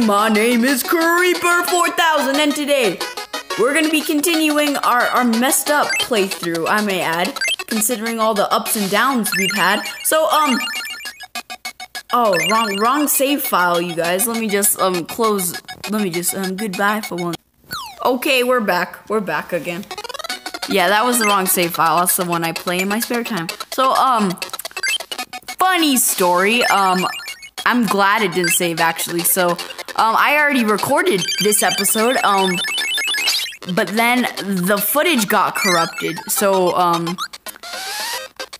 My name is Creeper4000, and today we're gonna be continuing our messed up playthrough, I may add, considering all the ups and downs we've had. So, oh, wrong save file, you guys. Let me just, goodbye for one. Okay, we're back. We're back again. Yeah, that was the wrong save file. That's the one I play in my spare time. So, funny story, I'm glad it didn't save, actually. So, I already recorded this episode, but then the footage got corrupted. So,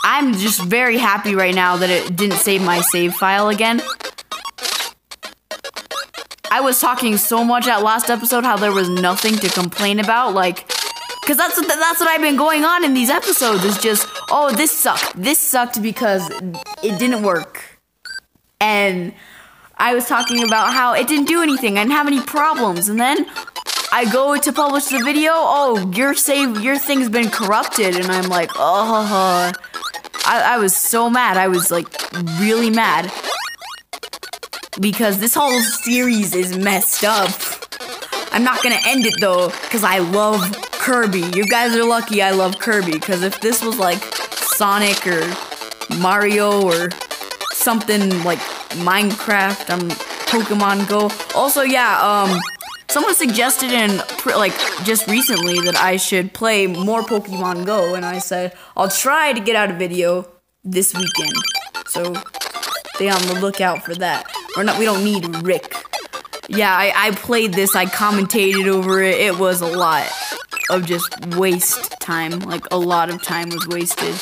I'm just very happy right now that it didn't save my save file again. I was talking so much at last episode how there was nothing to complain about, like, because that's what I've been going on in these episodes, is just, oh, this sucked because it didn't work. And I was talking about how it didn't do anything, I didn't have any problems, and then I go to publish the video, oh, your thing's been corrupted, and I'm like, oh, I was so mad. I was, like, really mad. Because this whole series is messed up. I'm not gonna end it, though, because I love Kirby. You guys are lucky I love Kirby, because if this was, like, Sonic or Mario or something like Minecraft, Pokemon Go. Also, yeah, someone suggested just recently that I should play more Pokemon Go, and I said, I'll try to get out a video this weekend. So, stay on the lookout for that. We don't need Rick. Yeah, I played this, I commentated over it. It was a lot of just waste time. Like, a lot of time was wasted.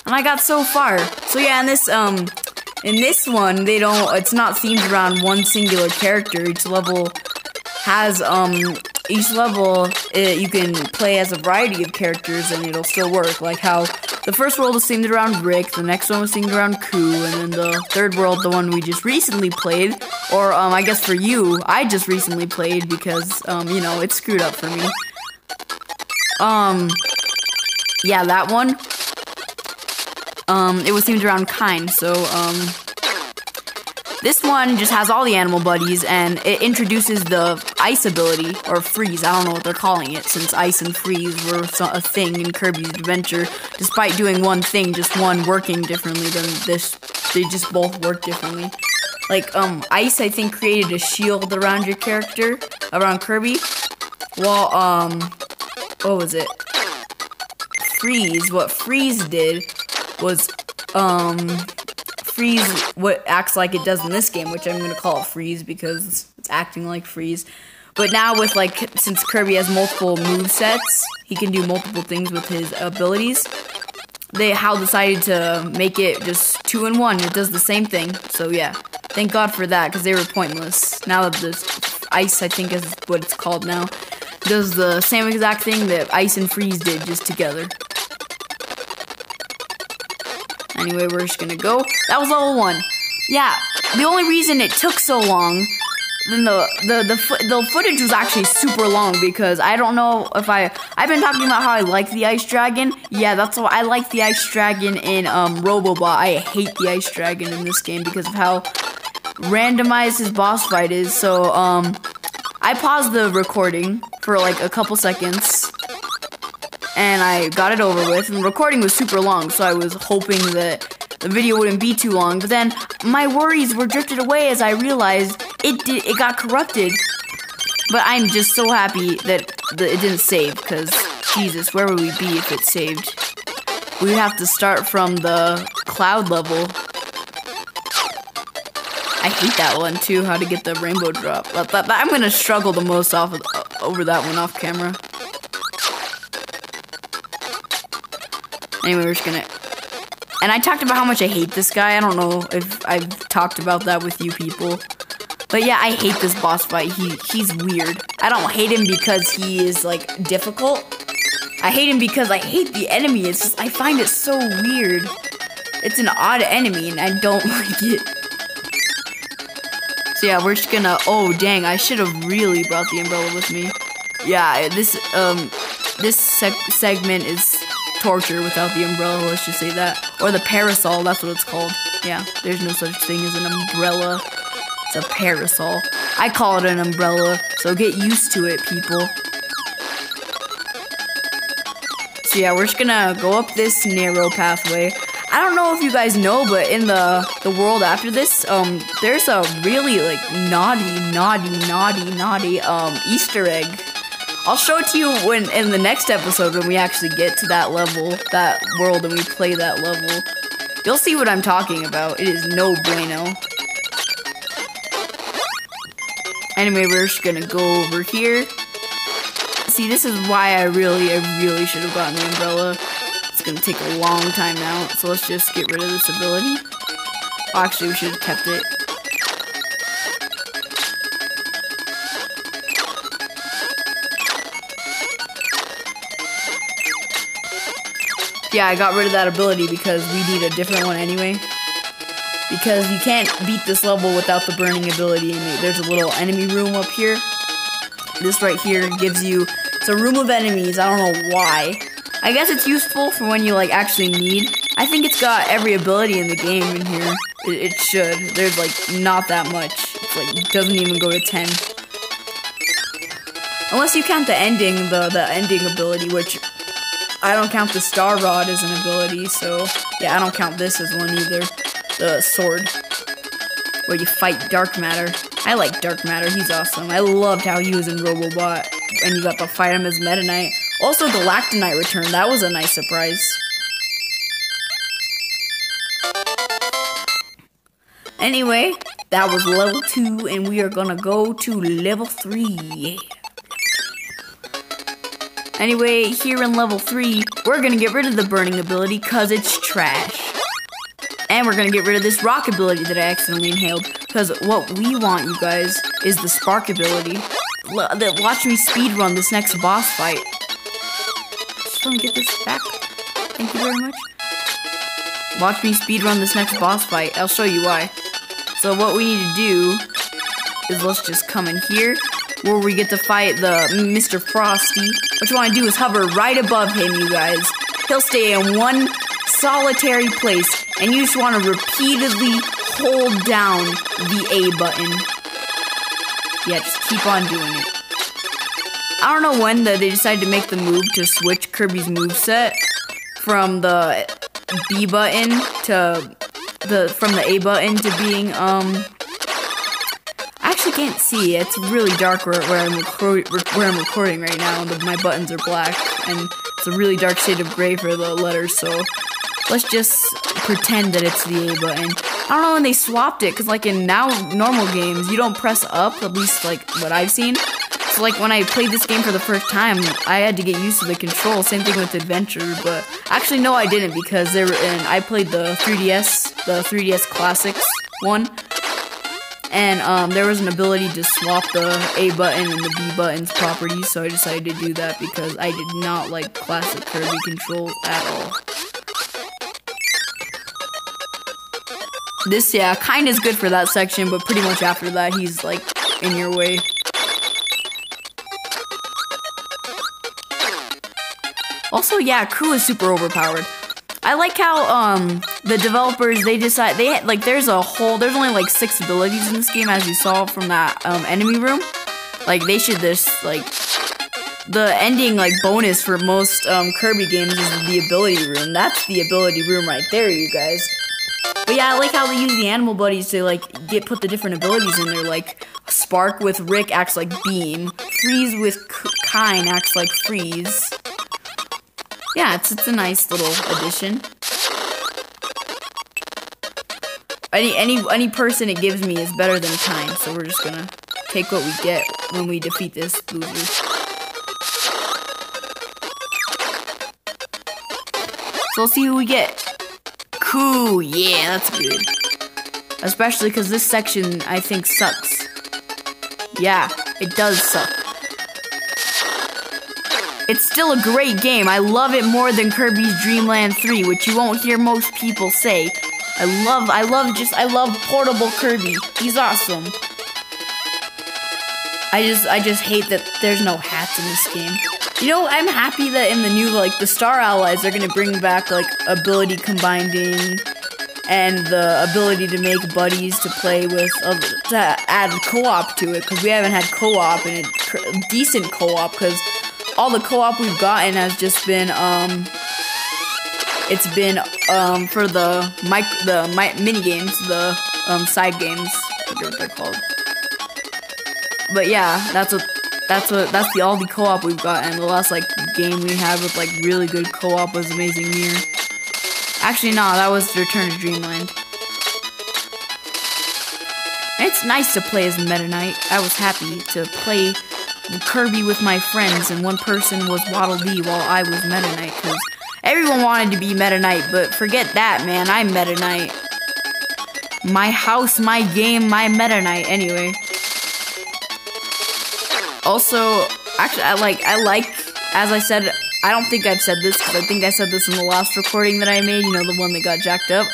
And I got so far. So yeah, in this one, it's not themed around one singular character. Each level has, you can play as a variety of characters and it'll still work. Like how the first world was themed around Rick, the next one was themed around Koo, and then the third world, the one we just recently played, or, I guess for you, I just recently played because, it screwed up for me. Yeah, that one. It was themed around Kind, so, this one just has all the animal buddies, and it introduces the ice ability, or freeze, I don't know what they're calling it, since ice and freeze were a thing in Kirby's Adventure. Despite doing one thing, just one working differently than this, they just both work differently. Like, ice, I think, created a shield around your character, around Kirby, while, what was it? Freeze, what freeze did was, freeze what acts like it does in this game, which I'm gonna call it freeze because it's acting like freeze. But now with, since Kirby has multiple movesets, he can do multiple things with his abilities. HAL decided to make it just 2-in-1. It does the same thing. So yeah, thank God for that, because they were pointless. Now that this ice, I think is what it's called now, does the same exact thing that ice and freeze did, just together. Anyway, we're just gonna go. That was level 1. Yeah, the only reason it took so long, then the footage was actually super long, because I don't know if I've been talking about how I like the Ice Dragon. Yeah, that's why I like the Ice Dragon in Robobot. I hate the Ice Dragon in this game because of how randomized his boss fight is. So, I paused the recording for like a couple seconds, and I got it over with, and the recording was super long, so I was hoping that the video wouldn't be too long, but then my worries were drifted away as I realized it got corrupted. But I'm just so happy that it didn't save, because, Jesus, where would we be if it saved? We'd have to start from the cloud level. I hate that one, too, how to get the rainbow drop. I'm gonna struggle the most over that one off camera. Anyway, we're just gonna... And I talked about how much I hate this guy. I don't know if I've talked about that with you people. But yeah, I hate this boss fight. He's weird. I don't hate him because he is, like, difficult. I hate him because I hate the enemy. It's just, I find it so weird. It's an odd enemy, and I don't like it. So yeah, we're just gonna... Oh, dang, I should have really brought the umbrella with me. Yeah, this segment is torture without the umbrella, let's just say that. Or the parasol, that's what it's called. Yeah, there's no such thing as an umbrella. It's a parasol. I call it an umbrella, so get used to it, people. So yeah, we're just gonna go up this narrow pathway. I don't know if you guys know, but in the world after this, there's a really like naughty Easter egg. I'll show it to you when in the next episode when we actually get to that level, that world, and we play that level. You'll see what I'm talking about. It is no bueno. Anyway, we're just gonna go over here. See, this is why I really should have gotten the umbrella. It's gonna take a long time now, so let's just get rid of this ability. Oh, actually, we should have kept it. Yeah, I got rid of that ability because we need a different one anyway. Because you can't beat this level without the burning ability, and there's a little enemy room up here. This right here gives you, it's a room of enemies, I don't know why. I guess it's useful for when you like actually need. I think it's got every ability in the game in here. It should. There's like not that much. It's like, it doesn't even go to 10. Unless you count the ending, the ending ability, which I don't count the Star Rod as an ability, so yeah, I don't count this as one either. The sword, where you fight Dark Matter. I like Dark Matter, he's awesome. I loved how he was in Robobot, and you got to fight him as Meta Knight. Also, Galactonite returned, that was a nice surprise. Anyway, that was level 2, and we are gonna go to level 3. Anyway, here in level 3, we're gonna get rid of the burning ability because it's trash. And we're gonna get rid of this rock ability that I accidentally inhaled. Because what we want, you guys, is the spark ability. Watch me speedrun this next boss fight. Just wanna get this back. Thank you very much. Watch me speedrun this next boss fight. I'll show you why. So what we need to do is let's just come in here, where we get to fight the Mr. Frosty. What you want to do is hover right above him, you guys. He'll stay in one solitary place, and you just want to repeatedly hold down the A button. Yeah, just keep on doing it. I don't know when they decided to make the move to switch Kirby's moveset from the B button to from the A button to being I actually can't see. It's really dark where I'm recording right now. My buttons are black, and it's a really dark shade of gray for the letters. So let's just pretend that it's the A button. I don't know when they swapped it, because like in now normal games, you don't press up, at least like what I've seen. So like when I played this game for the first time, I had to get used to the control. Same thing with Adventure, but actually no, I didn't, because I played the 3DS Classics one. And there was an ability to swap the A button and the B button's properties, so I decided to do that because I did not like classic Kirby controls at all. This, yeah, kind of is good for that section, but pretty much after that, he's like in your way. Also, yeah, Crew is super overpowered. I like how the developers, there's only like 6 abilities in this game, as you saw from that enemy room. Like they should just like, the ending like bonus for most Kirby games is the ability room. That's the ability room right there, you guys. But yeah, I like how they use the animal buddies to like put the different abilities in there. Like Spark with Rick acts like Beam, Freeze with Kine acts like Freeze. Yeah, it's a nice little addition. Any person it gives me is better than Kine, so we're just gonna take what we get when we defeat this loser. So let's see who we get. Cool, yeah, that's good. Especially because this section, I think, sucks. Yeah, it does suck. It's still a great game. I love it more than Kirbys Dreamland 3, which you won't hear most people say. I love portable Kirby. He's awesome. I just hate that there's no hats in this game. You know, I'm happy that in the new, like, the Star Allies, they're gonna bring back, like, ability combining and the ability to make buddies to play with, to add co-op to it, because we haven't had co-op and decent co-op, because all the co-op we've gotten has just been it's been for the mini games, the side games, I forget what they're called. But yeah, that's the all the co-op we've got, and the last like game we had with like really good co-op was Amazing Mirror. Actually, no, that was Return to Dreamland. It's nice to play as Meta Knight. I was happy to play Kirby with my friends, and one person was Waddle Dee while I was Meta Knight, because everyone wanted to be Meta Knight, but forget that, man. I'm Meta Knight. My house, my game, my Meta Knight. Anyway. Also, actually, I like, as I said, I don't think I've said this, because I think I said this in the last recording that I made, you know, the one that got jacked up.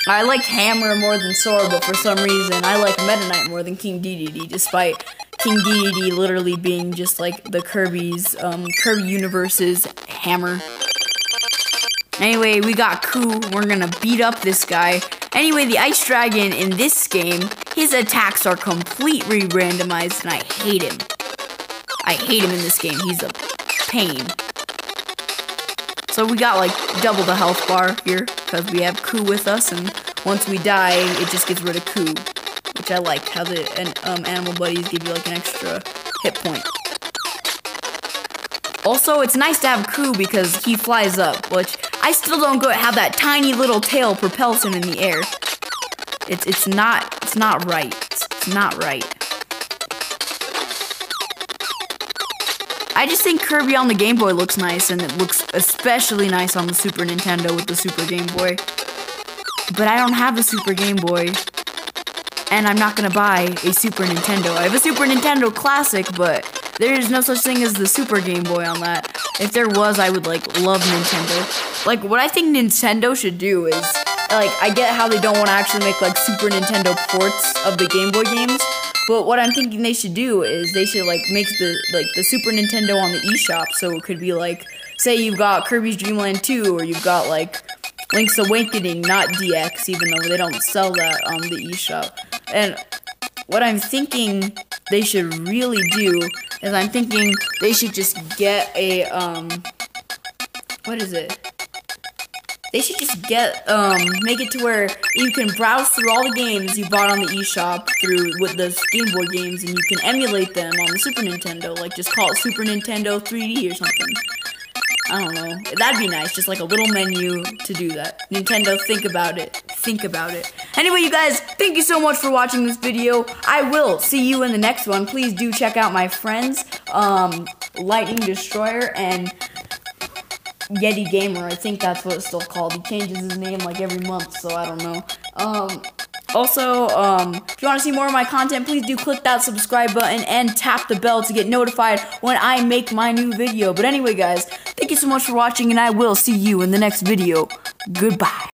I like Hammer more than Sora, but for some reason, I like Meta Knight more than King Dedede, despite King Dedede literally being just like the Kirby Universe's Hammer. Anyway, we got Ku. We're gonna beat up this guy. Anyway, the Ice Dragon in this game, his attacks are completely randomized, and I hate him. I hate him in this game. He's a pain. So we got like double the health bar here, because we have Ku with us, and once we die, it just gets rid of Ku, which I like, how the animal buddies give you like an extra hit point. Also, it's nice to have Ku because he flies up, which I still don't go how that tiny little tail propels him in the air. It's not right. It's not right. I just think Kirby on the Game Boy looks nice, and it looks especially nice on the Super Nintendo with the Super Game Boy. But I don't have a Super Game Boy, and I'm not gonna buy a Super Nintendo. I have a Super Nintendo Classic, but there is no such thing as the Super Game Boy on that. If there was, I would like love Nintendo. Like, what I think Nintendo should do is, like, I get how they don't want to actually make like Super Nintendo ports of the Game Boy games, but what I'm thinking they should do is they should like make the Super Nintendo on the eShop, so it could be like, say you've got Kirbys Dreamland 2, or you've got like Link's Awakening, not DX, even though they don't sell that on the eShop. And what I'm thinking they should really do is I'm thinking they should just get a, what is it? They should just get, make it to where you can browse through all the games you bought on the eShop with the Game Boy games, and you can emulate them on the Super Nintendo, like just call it Super Nintendo 3D or something. I don't know. That'd be nice, just like a little menu to do that. Nintendo, think about it. Think about it. Anyway, you guys, thank you so much for watching this video. I will see you in the next one. Please do check out my friends, Lightning Destroyer and Yeti Gamer. I think that's what it's still called. He changes his name like every month, so I don't know. Also, if you want to see more of my content, please do click that subscribe button and tap the bell to get notified when I make my new video. But anyway, guys, thank you so much for watching, and I will see you in the next video. Goodbye.